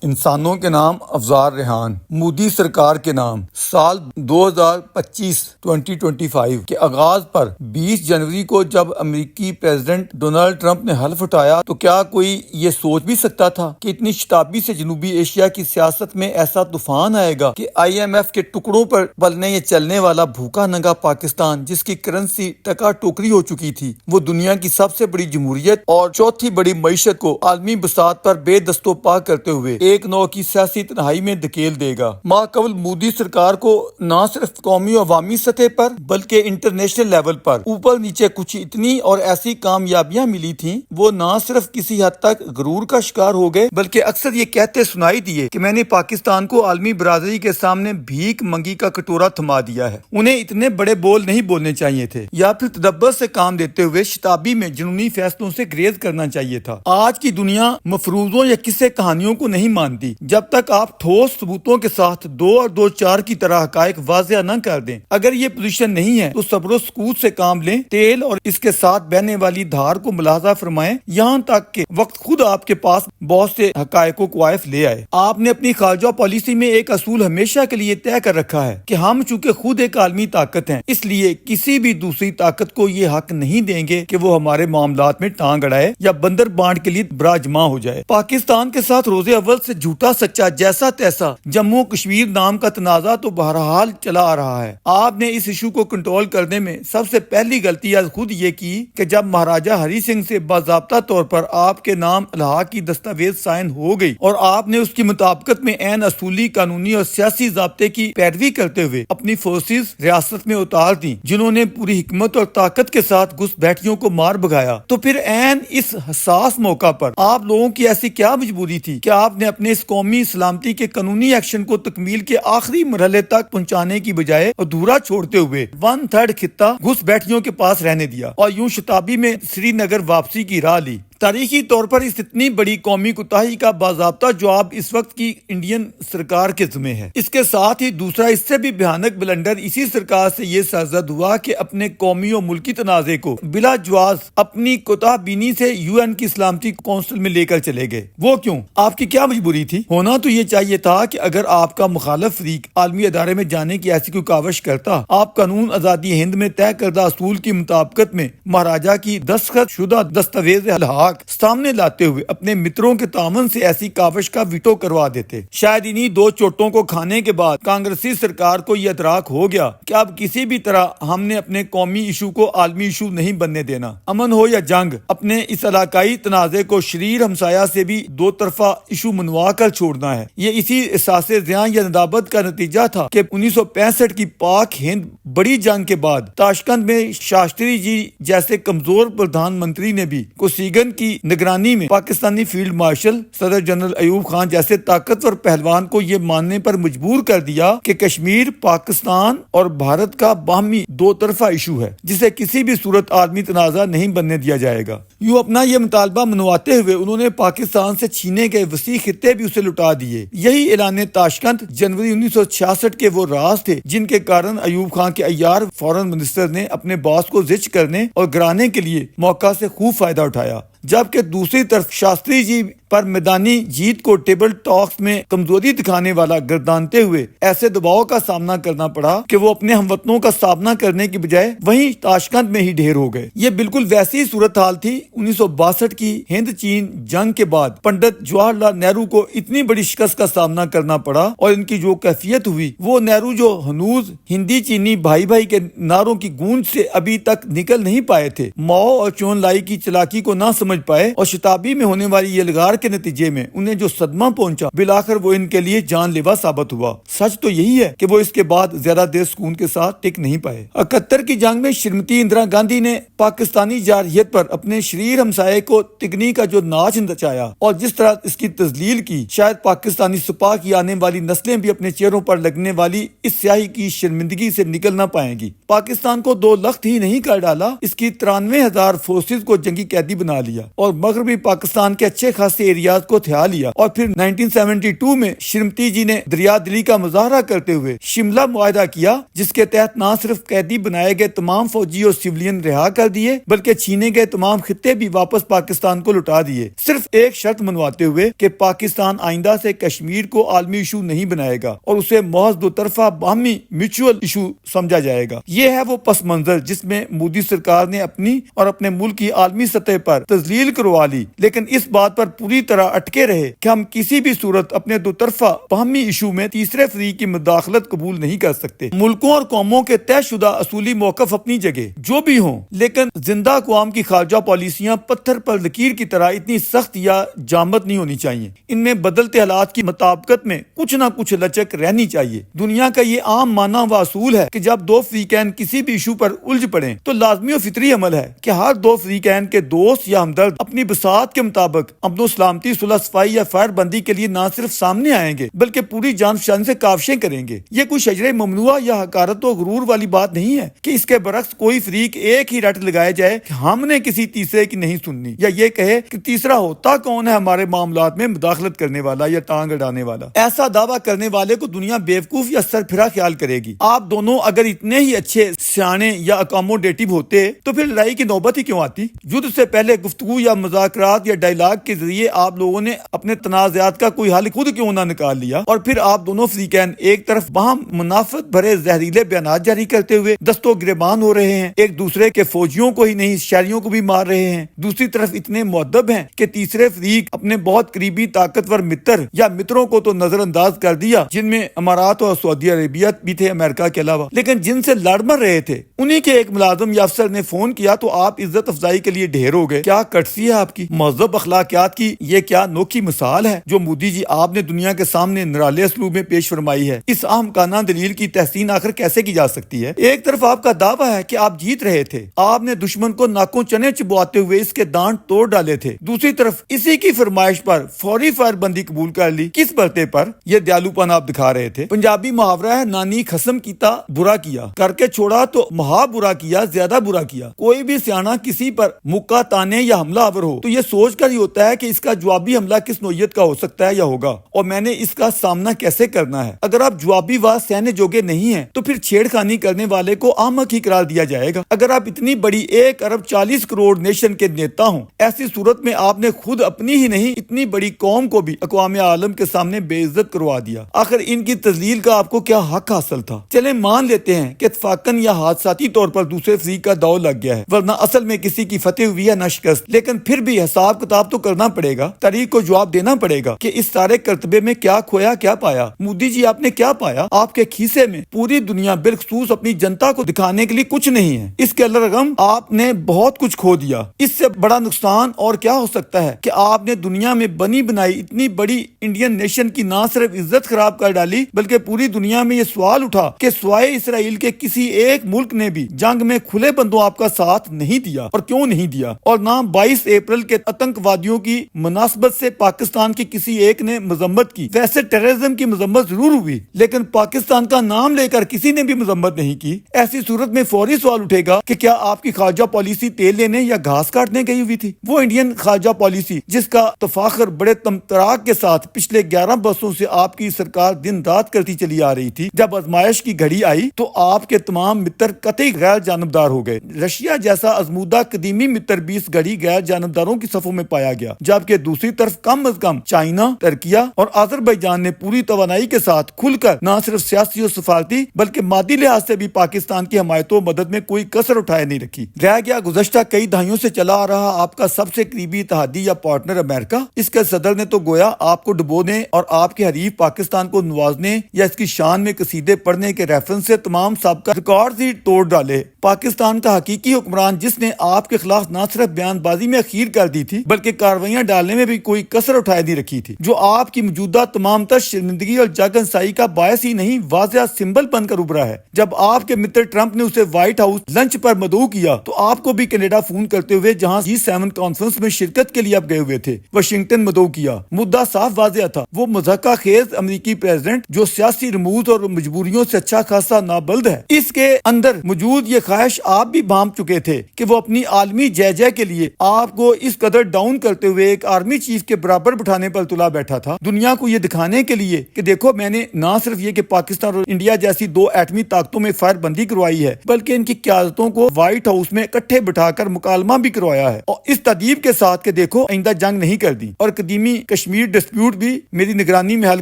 انسانوں کے نام افزار ریحان، مودی سرکار کے نام۔ سال 2025 کے آغاز پر 20 جنوری کو جب امریکی پریزیڈنٹ ڈونلڈ ٹرمپ نے حلف اٹھایا تو کیا کوئی یہ سوچ بھی سکتا تھا کہ اتنی شتابی سے جنوبی ایشیا کی سیاست میں ایسا طوفان آئے گا کہ IMF کے ٹکڑوں پر پلنے یا چلنے والا بھوکا ننگا پاکستان، جس کی کرنسی ٹکا ٹوکری ہو چکی تھی، وہ دنیا کی سب سے بڑی جمہوریت اور چوتھی بڑی معیشت کو عالمی بساط پر بے دست و پا کرتے ہوئے ایک نو کی سیاسی تنہائی میں دھکیل دے گا۔ ماقبل مودی سرکار کو نہ صرف قومی و عوامی سطح پر بلکہ انٹرنیشنل لیول پر اوپر نیچے کچھ اتنی اور ایسی کامیابیاں ملی تھیں، وہ نہ صرف کسی حد تک غرور کا شکار ہو گئے بلکہ اکثر یہ کہتے سنائی دیے کہ میں نے پاکستان کو عالمی برادری کے سامنے بھیک منگی کا کٹورا تھما دیا ہے۔ انہیں اتنے بڑے بول نہیں بولنے چاہیے تھے یا پھر تدبر سے کام دیتے ہوئے شتابی میں جنونی فیصلوں سے گریز کرنا چاہیے تھا۔ آج کی دنیا مفروضوں یا قصے کہانیوں کو نہیں مانتی جب تک آپ ٹھوس ثبوتوں کے ساتھ 2 اور 2 4 کی طرح حقائق واضح نہ کر دیں۔ اگر یہ پوزیشن نہیں ہے تو صبر و سکوت سے کام لیں، تیل اور اس کے ساتھ بہنے والی دھار کو ملاحظہ فرمائیں یہاں تک کہ وقت خود آپ کے پاس بہت سے حقائق و کوائف لے آئے۔ آپ نے اپنی خارجہ پالیسی میں ایک اصول ہمیشہ کے لیے طے کر رکھا ہے کہ ہم چونکہ خود ایک عالمی طاقت ہیں، اس لیے کسی بھی دوسری طاقت کو یہ حق نہیں دیں گے کہ وہ ہمارے معاملات میں ٹانگ اڑائے یا بندر بانٹ کے لیے براجماع ہو جائے۔ پاکستان کے ساتھ روز اول سے جھوٹا سچا جیسا تیسا جموں کشمیر نام کا تنازع تو بہرحال چلا آ رہا ہے۔ آپ نے اس ایشو کو کنٹرول کرنے میں سب سے پہلی غلطی از خود یہ کی کہ جب مہاراجہ ہری سنگھ سے باضابطہ طور پر آپ کے نام الحاق کی دستاویز سائن ہو گئی اور آپ نے اس کی مطابقت میں عین اصولی قانونی اور سیاسی ضابطے کی پیروی کرتے ہوئے اپنی فورسز ریاست میں اتار دیں جنہوں نے پوری حکمت اور طاقت کے ساتھ گھس بیٹھیوں کو مار بھگایا، تو پھر عین اس حساس موقع پر آپ لوگوں کی ایسی کیا مجبوری تھی کہ آپ نے اپنے اس قومی سلامتی کے قانونی ایکشن کو تکمیل کے آخری مرحلے تک پہنچانے کی بجائے ادھورا چھوڑتے ہوئے 1/3 خطہ گھس بیٹھیوں کے پاس رہنے دیا اور یوں شتابی میں سری نگر واپسی کی راہ لی۔ تاریخی طور پر اس اتنی بڑی قومی کوتاہی کا باضابطہ جواب اس وقت کی انڈین سرکار کے ذمہ ہے۔ اس کے ساتھ ہی دوسرا اس سے بھی بھیانک بلنڈر اسی سرکار سے یہ سرزد ہوا کہ اپنے قومی و ملکی تنازع کو بلا جواز اپنی کوتاہ بینی سے UN کی سلامتی کونسل میں لے کر چلے گئے۔ وہ کیوں؟ آپ کی کیا مجبوری تھی؟ ہونا تو یہ چاہیے تھا کہ اگر آپ کا مخالف فریق عالمی ادارے میں جانے کی ایسی کوئی کاوش کرتا، آپ قانون آزادی ہند میں طے کردہ اصول کی مطابقت میں مہاراجہ کی دستخط شدہ دستاویز الحاق سامنے لاتے ہوئے اپنے متروں کے تعاون سے ایسی کاوش کا ویٹو کروا دیتے۔ شاید انہی 2 چوٹوں کو کھانے کے بعد کانگریسی سرکار کو یہ ادراک ہو گیا کہ اب کسی بھی طرح ہم نے اپنے قومی ایشو کو عالمی ایشو نہیں بننے دینا۔ امن ہو یا جنگ، اپنے اس علاقائی تنازع کو شریر ہمسایہ سے بھی 2 طرفہ ایشو منوا کر چھوڑنا ہے۔ یہ اسی احساس زیاں یا ندابت کا نتیجہ تھا کہ 1965 کی پاک ہند بڑی جنگ کے بعد تاشکند میں شاستری جی جیسے کمزور پردھان منتری نے بھی کوسیگن کی نگرانی میں پاکستانی فیلڈ مارشل صدر جنرل ایوب خان جیسے طاقتور پہلوان کو یہ ماننے پر مجبور کر دیا کہ کشمیر پاکستان اور بھارت کا باہمی 2 طرفہ ایشو ہے جسے کسی بھی صورت عالمی تنازع نہیں بننے دیا جائے گا۔ یوں اپنا یہ مطالبہ منواتے ہوئے انہوں نے پاکستان سے چھینے گئے وسیع خطے بھی اسے لٹا دیے۔ یہی اعلان تاشکند جنوری 1966 کے وہ راز تھے جن کے کارن ایوب خان کے عیار فورن منسٹر نے اپنے باس کو زچ کرنے اور گرانے کے لیے موقع سے خوب فائدہ اٹھایا، جبکہ دوسری طرف شاستری جی پر میدانی جیت کو ٹیبل ٹاکس میں کمزوری دکھانے والا گردانتے ہوئے ایسے دباؤ کا سامنا کرنا پڑا کہ وہ اپنے ہم وطنوں کا سامنا کرنے کی بجائے وہیں تاشکند میں ہی ڈھیر ہو گئے۔ یہ بالکل ویسی صورتحال تھی 1962 کی ہند چین جنگ کے بعد پنڈت جواہر لال نہرو کو اتنی بڑی شکست کا سامنا کرنا پڑا اور ان کی جو کیفیت ہوئی، وہ نہرو جو ہنوز ہندی چینی بھائی بھائی کے نعروں کی گونج سے ابھی تک نکل نہیں پائے تھے، ماؤ اور چون لائی کی چلاکی کو نہ سمجھ پائے اور شتابی میں ہونے والی یہ لگار کے نتیجے میں انہیں جو صدمہ پہنچا بالآخر وہ ان کے لیے جان لیوا ثابت ہوا۔ سچ تو یہی ہے کہ وہ اس کے بعد زیادہ دیر سکون کے ساتھ ٹک نہیں پائے۔ 71 کی جنگ میں شریمتی اندرا گاندھی نے پاکستانی جارحیت پر اپنے شریر ہمسائے کو تگنی کا جو ناچ نچایا اور جس طرح اس کی تذلیل کی، شاید پاکستانی سپاہ کی آنے والی نسلیں بھی اپنے چہروں پر لگنے والی اس سیاہی کی شرمندگی سے نکل نہ پائیں گی۔ پاکستان کو 2 لخت ہی نہیں کر ڈالا، اس کی 93,000 فورسز کو جنگی قیدی بنا لیا اور مغربی پاکستان کے اچھے خاصے ایریاز کو ہتھیا لیا اور پھر 1972 میں شریمتی جی نے دریا دلی کا مظاہرہ کرتے ہوئے شملہ معاہدہ کیا، جس کے تحت نہ صرف قیدی بنائے گئے تمام فوجی اور سیولین رہا کر دیے بلکہ چھینے گئے تمام خطے بھی واپس پاکستان کو لوٹا دیے، صرف ایک شرط منواتے ہوئے کہ پاکستان آئندہ سے کشمیر کو عالمی ایشو نہیں بنائے گا اور اسے محض دو طرفہ باہمی میوچل ایشو سمجھا جائے گا۔ یہ ہے وہ پس منظر جس میں مودی سرکار نے اپنی اور اپنے ملک کی عالمی سطح پر تذلیل کروا لی، لیکن اس بات پر پوری طرح اٹکے رہے کہ ہم کسی بھی صورت اپنے دو طرفہ باہمی ایشو میں تیسرے فریق کی مداخلت قبول نہیں کر سکتے۔ ملکوں اور قوموں کے طے شدہ اصولی موقف اپنی جگہ جو بھی ہوں، لیکن زندہ اقوام کی خارجہ پالیسیاں پتھر پر لکیر کی طرح اتنی سخت یا جامد نہیں ہونی چاہیے۔ ان میں بدلتے حالات کی مطابقت میں کچھ نہ کچھ لچک رہنی چاہیے۔ دنیا کا یہ عام مانا و اصول ہے کہ جب دو فریقین کسی بھی ایشو پر الجھ پڑیں تو لازمی و فطری عمل ہے کہ ہر دو فریقین کے دوست یا ہمدرد اپنی بساط کے مطابق امن و سلامتی، صلح صفائی یا فائر بندی کے لیے نہ صرف سامنے آئیں گے بلکہ پوری جان فشانی سے کاوشیں کریں گے۔ یہ کوئی شجرے ممنوعہ یا حقارت و غرور والی بات نہیں ہے کہ اس کے برعکس کوئی فریق ایک ہی رٹ لگائے جائے کہ ہم نے کسی تیسرے کی نہیں سننی، یا یہ کہے کہ تیسرا ہوتا کون ہے ہمارے معاملات میں مداخلت کرنے والا یا ٹانگ اڑانے والا۔ ایسا دعویٰ کرنے والے کو دنیا بیوقوف یا سرپھرا خیال کرے گی۔ آپ دونوں اگر اتنے ہی اچھے، سیانے یا اکاموڈیٹو ہوتے تو پھر لڑائی کی نوبت ہی کیوں آتی؟ یدھ سے پہلے گفتگو یا مذاکرات یا ڈائیلاگ کے ذریعے آپ لوگوں نے اپنے تنازعات کا کوئی حل خود کیوں نہ نکال لیا، اور پھر آپ دونوں فریقین ایک طرف باہم منافعت بھرے زہریلے بیانات جاری کرتے ہوئے دست و گریبان ہو رہے ہیں، ایک دوسرے کے فوجیوں کو ہی نہیں شہریوں کو بھی مار رہے ہیں، دوسری طرف اتنے مؤدب ہیں کہ تیسرے فریق اپنے بہت قریبی طاقتور متر یا متروں کو تو نظر انداز کر دیا، جن میں امارات اور سعودی عربیہ بھی تھے امریکہ کے علاوہ، لیکن جن سے لڑ مر رہے تھے انہی کے ایک ملازم یا افسر نے فون کیا تو آپ عزت افزائی کے لیے ڈھیر ہو گئے۔ کیا کٹسی ہے آپ کی مہذب اخلاقیات کی، یہ کیا انوکھی مثال ہے جو مودی جی آپ نے دنیا کے سامنے نرالے اسلوب میں پیش فرمائی ہے۔ اس احمقانہ دلیل کی تحسین آخر کیسے کی جا سکتی ہے؟ ایک طرف آپ کا دعویٰ ہے کہ آپ جیت رہے تھے، آپ نے دشمن کو ناکوں چنے چبواتے ہوئے اس کے دانت توڑ ڈالے تھے، دوسری طرف اسی کی فرمائش پر فوری فائر بندی قبول کر لی۔ کس برتے پر؟ یہ دیالو پن آپ دکھا رہے تھے۔ پنجابی محاورہ ہے، نانی خصم کیتا برا کیا، کر کے چھوڑا تو مہا برا کیا، زیادہ برا کیا۔ کوئی بھی سیانا کسی پر مکہ تانے یا حملہ آور ہو تو یہ سوچ کر ہی ہوتا ہے کہ اس کا جوابی حملہ کس نوعیت کا ہو سکتا ہے یا ہوگا، اور میں نے اس کا سامنا کیسے کرنا ہے۔ اگر آپ جوابی وار سہنے جوگے نہیں ہیں تو پھر چھیڑخانی کرنے والے کو احمق ہی قرار دیا جائے گا۔ اگر آپ اتنی بڑی 1 ارب 40 کروڑ نیشن کے نیتا ہوں، ایسی صورت میں آپ نے خود اپنی ہی نہیں اتنی بڑی قوم کو بھی اقوام عالم کے سامنے بے عزت کروا دیا۔ آخر ان کی تذلیل کا آپ کو کیا حق حاصل تھا؟ چلیں مان لیتے ہیں کہ اتفاقاً یا حادثاتی طور پر دوسرے فریق کا داؤ لگ گیا ہے، ورنہ اصل میں کسی کی فتح ہوئی ہے نہ شکست، لیکن پھر بھی حساب کتاب تو کرنا پڑے گا، تاریخ کو جواب دینا پڑے گا کہ اس سارے کرتبے میں کیا کھویا کیا پایا۔ مودی جی آپ نے کیا پایا؟ آپ کے کھیسے میں پوری دنیا بالخصوص اپنی جنتا کو دکھانے کے لیے کچھ نہیں ہے۔ اس کے الرغم آپ نے بہت کچھ کھو دیا۔ اس سے بڑا نقصان اور کیا ہو سکتا ہے کہ آپ نے دنیا میں بنی بنائی اتنی بڑی انڈین نیشن کی نہ صرف عزت خراب کر ڈالی بلکہ پوری دنیا میں یہ سوال اٹھا کہ سوائے اسرائیل کے کسی ایک ملک نے بھی جنگ میں کھلے بندوں آپ کا ساتھ نہیں دیا، اور کیوں نہیں دیا؟ اور نہ 22 اپریل کے آتنکوادیوں کی مناسبت سے پاکستان کی کسی ایک نے مذمت کی۔ ویسے ٹیررزم کی مذمت ضرور ہوئی لیکن پاکستان کا نام لے کر کسی نے بھی مذمت نہیں کی۔ ایسی صورت میں فوری سوال اٹھے گا کہ کیا آپ کی خارجہ پالیسی تیل لینے یا گھاس کاٹنے گئی ہوئی تھی؟ وہ انڈین خارجہ پالیسی جس کا تفاخر بڑے تمطراق کے ساتھ پچھلے 11 برسوں سے آپ کی سرکار دن رات کرتی چلی آ رہی تھی، جب آزمائش کی گھڑی آئی تو آپ کے تمام متر قطعی غیر جانبدار ہو گئے۔ رشیا جیسا ازمودہ قدیمی متر بھی اس گھڑی غیر جانبداروں کی صفوں میں پایا گیا، جبکہ دوسری طرف کم از کم چائنا، ترکیہ اور آذربائیجان نے پوری توانائی کے ساتھ کھل کر نہ صرف سیاسی اور سفارتی بلکہ مادی لحاظ سے بھی پاکستان کی حمایت و مدد میں کوئی کسر اٹھائے نہیں رکھی۔ رہ گیا گزشتہ کئی دہائیوں سے چلا آ رہا آپ کا سب سے قریبی اتحادی یا پارٹنر امریکہ۔ اس کے صدر نے تو گویا آپ کو ڈبونے اور آپ کے حریف پاکستان کو نوازنے یا اس کی شان میں قصیدے پڑھنے کے ریفرنس سے تمام سابقہ ریکارڈ ہی توڑ ڈالے۔ پاکستان کا حقیقی حکمران جس نے آپ کے خلاف نہ صرف بیان بازی میں اخیر کر دی تھی بلکہ کارروائیاں ڈالنے میں بھی کوئی کسر اٹھائے نہیں رکھی تھی، جو آپ کی موجودہ تمام تر شرمندگی اور جاگنسائی کا باعث ہی نہیں واضح سمبل بن کر ابھرا ہے۔ جب آپ کے متر ٹرمپ نے اسے وائٹ ہاؤس لنچ پر مدعو کیا تو آپ کو بھی کینیڈا فون کرتے ہوئے جہاں G7 کانفرنس میں شرکت کے لیے آپ گئے ہوئے تھے واشنگٹن مدعو کیا۔ مدعا صاف واضح تھا، وہ مضحکہ خیز امریکی پریزیڈنٹ جو سیاسی رموز اور مجبوریوں سے اچھا خاصا نابلد ہے، اس کے اندر موجود یہ خواہش آپ بھی بھانپ چکے تھے کہ وہ اپنی عالمی جے کے لیے آپ کو اس قدر ڈاؤن کرتے ہوئے ایک آرمی چیف کے برابر بٹھانے پر تلا بیٹھا تھا، دنیا کو یہ دکھانے کے لیے کہ دیکھو میں نے نہ صرف یہ کہ پاکستان اور انڈیا جیسی دو ایٹمی طاقتوں میں فائر بندی کروائی ہے، بلکہ ان کی قیادتوں کو وائٹ ہاؤس میں اکٹھے بٹھا کر مکالمہ بھی کروایا ہے، اور اس تدبیر کے ساتھ کہ دیکھو آئندہ جنگ نہیں کر دی، اور قدیمی کشمیر ڈسپیوٹ بھی میری نگرانی میں حل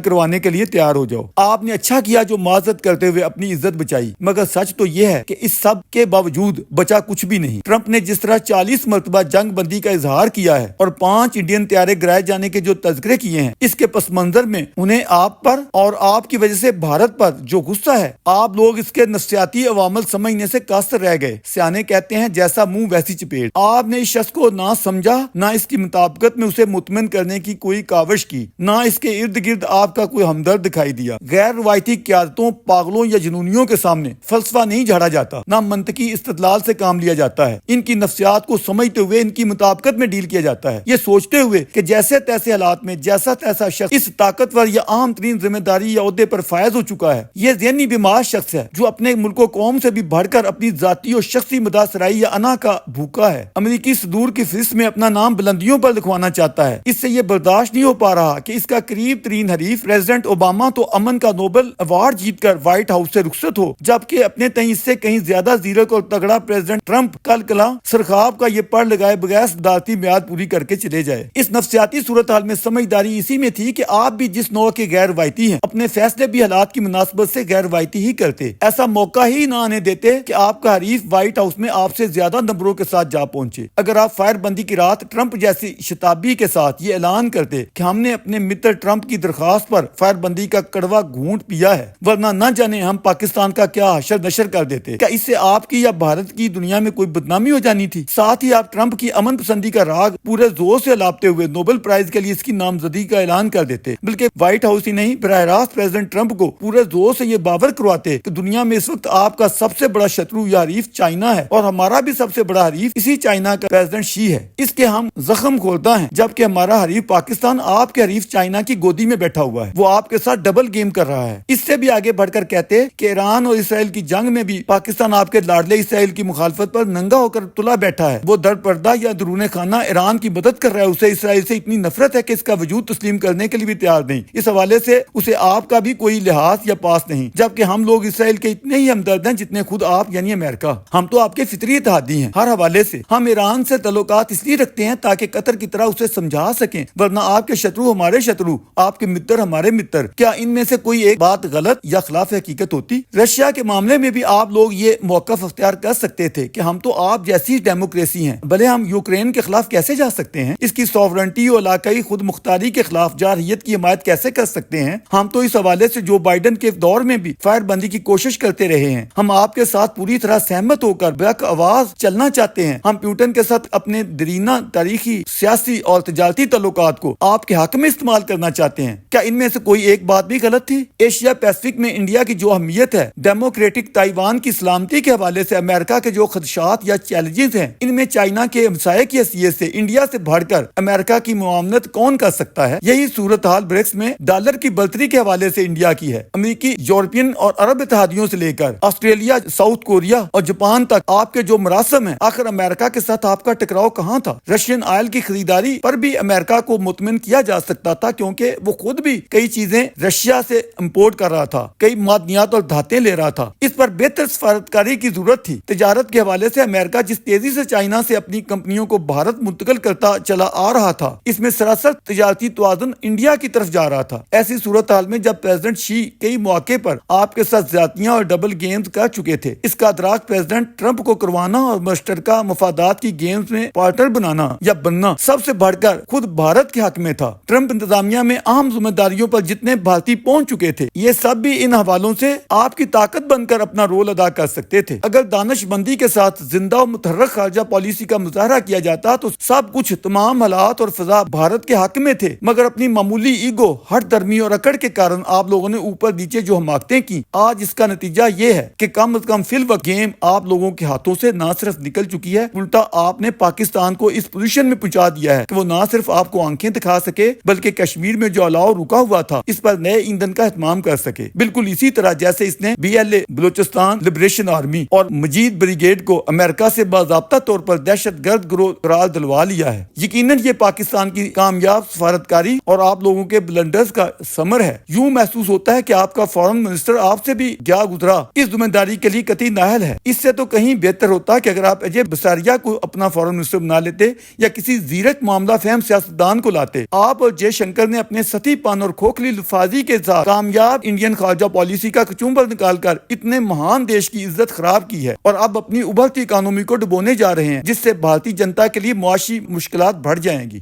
کروانے کے لیے تیار ہو جاؤ۔ آپ نے اچھا کیا جو معذرت کرتے ہوئے اپنی عزت بچائی، مگر سچ تو یہ ہے کہ اس سب کے باوجود بچا کچھ بھی نہیں۔ ٹرمپ نے جس طرح 40 مرتبہ جنگ بندی کا اظہار کیا ہے اور 5 انڈین طیارے گرائے جانے کے جو تذکرے کیے ہیں، اس کے پس منظر میں انہیں آپ پر اور آپ کی وجہ سے بھارت پر جو غصہ ہے، آپ لوگ اس کے نفسیاتی عوامل سمجھنے سے قاصر رہ گئے۔ سیانے کہتے ہیں جیسا منہ ویسی چپیٹ۔ آپ نے اس شخص کو نہ سمجھا، نہ اس کی مطابقت میں اسے مطمئن کرنے کی کوئی کاوش کی، نہ اس کے ارد گرد آپ کا کوئی ہمدرد دکھائی دیا۔ غیر روایتی قیادتوں، پاگلوں یا جنونیوں کے سامنے فلسفہ نہیں جھاڑا جاتا، نہ منطقی استدلال سے کام لیا جاتا ہے۔ ان کی نفسیات کو سمجھتے ہوئے ان کی مطابقت میں ڈیل کیا جاتا ہے، یہ سوچتے ہوئے کہ جیسے تیسے حالات میں جیسا تیسا شخص اس طاقتور یا عام ترین ذمہ داری یا عہدے پر فائز ہو چکا ہے۔ یہ ذہنی بیمار شخص ہے جو اپنے ملک و قوم سے بھی بڑھ کر اپنی ذاتی اور شخصی مداثرائی یا انا کا بھوکا ہے۔ امریکی صدور کی فہرست میں اپنا نام بلندیوں پر لکھوانا چاہتا ہے۔ اس سے یہ برداشت نہیں ہو پا رہا کہ اس کا قریب ترین حریف پریزیڈنٹ اوباما تو امن کا نوبل ایوارڈ جیت کر وائٹ ہاؤس سے رخصت ہو، جبکہ اپنے تئیں اس سے کہیں زیادہ زیرک اور تگڑا پریزیڈنٹ ٹرمپ کل کلا سرخاب کا یہ پڑھ لگائے بغیر صدارتی میعاد پوری کر کے چلے جائے۔ اس نفسیاتی صورتحال میں سمجھداری اسی میں تھی کہ آپ بھی جس نوع کے غیر روایتی ہیں، اپنے فیصلے بھی حالات کی مناسبت سے غیر روایتی ہی کرتے، ایسا موقع ہی نہ آنے دیتے کہ آپ کا حریف وائٹ ہاؤس میں آپ سے زیادہ نمبروں کے ساتھ جا پہنچے۔ اگر آپ فائر بندی کی رات ٹرمپ جیسی شتابی کے ساتھ یہ اعلان کرتے کہ ہم نے اپنے متر ٹرمپ کی درخواست پر فائر بندی کا کڑوا گھونٹ پیا ہے، ورنہ نہ جانے ہم پاکستان کا کیا حشر نشر کر دیتے، کیا اس سے آپ کی یا بھارت کی دنیا میں کوئی بدنامی ہو جانی تھی؟ ساتھ ہی آپ ٹرمپ کی امن پسندی کا راگ پورے زور سے الاپتے ہوئے نوبل پرائز کے لیے اس کی نامزدگی کا اعلان کر دیتے، بلکہ وائٹ ہاؤس ہی نہیں براہ راست پریزیڈنٹ ٹرمپ کو پورے زور سے یہ باور کرواتے کہ دنیا میں اس وقت آپ کا سب سے بڑا شترو یا حریف چائنا ہے، اور ہمارا بھی سب سے بڑا حریف اسی چائنا کا پریزیڈنٹ شی ہے۔ اس کے ہم زخم کھولتا ہیں، جبکہ ہمارا حریف پاکستان آپ کے حریف چائنا کی گودی میں بیٹھا ہوا ہے، وہ آپ کے ساتھ ڈبل گیم کر رہا ہے۔ اس سے بھی آگے بڑھ کر کہتے کہ ایران اور اسرائیل کی جنگ میں بھی پاکستان آپ کے لاڈلے اسرائیل کی مخالفت پر ننگا ہو کر تلا بیٹھا ہے، وہ در پردہ یا درون خانہ ایران کی مدد کر رہا ہے، اسے اسرائیل سے اتنی نفرت ہے کہ اس کا وجود تسلیم کرنے کے لیے بھی تیار نہیں۔ اس حوالے سے اسے آپ کا بھی کوئی لحاظ یا پاس نہیں، جبکہ ہم لوگ اسرائیل کے اتنے ہی ہمدرد ہیں جتنے خود آپ یعنی امریکہ۔ ہم تو آپ کے فطری اتحادی ہیں ہر حوالے سے۔ ہم ایران سے تعلقات اس لیے رکھتے ہیں تاکہ قطر کی طرح اسے سمجھا سکیں، ورنہ آپ کے شترو ہمارے شترو، آپ کے متر ہمارے متر۔ کیا ان میں سے کوئی ایک بات غلط یا خلاف حقیقت ہوتی؟ رشیا کے معاملے میں بھی آپ لوگ یہ موقف اختیار کر سکتے تھے کہ ہم تو آپ جیسی ڈیموکریسی ہیں، بھلے ہم یوکرین کے خلاف کیسے جا سکتے ہیں، اس کی سوورنٹی اور علاقائی خود مختاری کے خلاف جارحیت کی حمایت کیسے کر سکتے ہیں؟ ہم تو اس حوالے سے جو بائیڈن کے دور میں بھی فائر بندی کی کوشش کرتے رہے ہیں۔ ہم آپ کے ساتھ پوری طرح سہمت ہو کر بیک آواز چلنا چاہتے ہیں۔ ہم پیوٹن کے ساتھ اپنے دیرینہ تاریخی، سیاسی اور تجارتی تعلقات کو آپ کے حق میں استعمال کرنا چاہتے ہیں۔ کیا ان میں سے کوئی ایک بات بھی غلط تھی؟ ایشیا پیسفک میں انڈیا کی جو اہمیت ہے، ڈیموکریٹک تائیوان کی سلامتی کے حوالے سے امریکہ کے جو خدشات یا چیلنجز ہیں، ان میں چائنا کے ہمسائے کی حیثیت سے انڈیا سے بڑھ کر امریکہ کی معاونت کون کر سکتا ہے؟ یہی صورتحال برکس میں ڈالر کی بلتری کے حوالے سے انڈیا کی ہے۔ امریکی، یورپین اور عرب اتحادیوں سے لے کر آسٹریلیا، ساؤتھ کوریا اور جاپان تک آپ کے جو مراسم ہیں، آخر امریکہ کے ساتھ آپ کا ٹکراؤ کہاں تھا؟ رشین آئل کی خریداری پر بھی امریکہ کو مطمئن کیا جا سکتا تھا، کیونکہ وہ خود بھی کئی چیزیں رشیا سے امپورٹ کر رہا تھا، کئی معدنیات اور دھاتیں لے رہا تھا۔ اس پر بہتر سفارتکاری کی ضرورت تھی۔ تجارت کے حوالے سے امریکہ جس تیزی سے چائنا سے اپنی کمپنیوں کو بھارت منتقل کرتا چلا آ رہا تھا، اس میں سراسر تجارتی توازن انڈیا کی طرف جا رہا تھا۔ ایسی صورتحال میں جب پریزیڈنٹ شی کئی مواقع پر آپ کے ساتھ زیادتیاں اور ڈبل گیمز کر چکے تھے، اس کا ادراک پریزیڈنٹ ٹرمپ کو کروانا اور مشترکہ مفادات کی گیمز میں پارٹنر بنانا یا بننا سب سے بڑھ کر خود بھارت کے حق میں تھا۔ ٹرمپ انتظامیہ میں اہم ذمہ داریوں پر جتنے بھارتی پہنچ چکے تھے، یہ سب بھی ان حوالوں سے آپ کی طاقت بن کر اپنا رول ادا کر سکتے تھے۔ اگر دانش مندی کے ساتھ زندہ و متحرک خارجہ پالیسی کا مظاہرہ کیا جاتا تو سب کچھ، تمام حالات اور فضا بھارت کے حق میں تھے، مگر اپنی معمولی ایگو، ہٹ درمی اور اکڑ کے کارن آپ لوگوں نے اوپر نیچے جو حماقتیں کی، آج اس کا نتیجہ یہ ہے کہ کم از کم فی الوقت گیم آپ لوگوں کے ہاتھوں سے نہ صرف نکل چکی ہے، الٹا آپ نے پاکستان کو اس پوزیشن میں پہنچا دیا ہے کہ وہ نہ صرف آپ کو آنکھیں دکھا سکے، بلکہ کشمیر میں جو الاؤ رکا ہوا تھا اس پر نئے ایندھن کا اہتمام کر سکے، بالکل اسی طرح جیسے اس نے BLA بلوچستان لبریشن آرمی اور مجید بریگیڈ کو امریکہ سے باضابطہ طور پر دہشت گرد گروہ قرار دلوا لیا ہے۔ یقیناً یہ پاکستان کی کامیاب سفارتکاری اور آپ لوگوں کے بلنڈرز کا ثمر ہے۔ یوں محسوس ہوتا ہے کہ آپ کا فارن منسٹر آپ سے بھی کیا گزرا اس ذمہ داری کے لیے قطعی نااہل ہے۔ اس سے تو کہیں بہتر ہوتا کہ اگر آپ اجے بساریا کو اپنا فارن منسٹر بنا لیتے یا کسی زیرک معاملہ فہم سیاستدان کو لاتے۔ آپ اور جے شنکر نے اپنے سطحی پن اور کھوکھلی لفاظی کے ساتھ کامیاب انڈین خارجہ پالیسی کا کچومبر نکال کر اتنے مہان دیش کی عزت خراب کی ہے اور اب اپنی ابھرتی اکانومی کو ڈبونے جا رہے ہیں، جس سے بھارتی جنتا کے لیے معاشی مشکلات بڑھ جائیں گی۔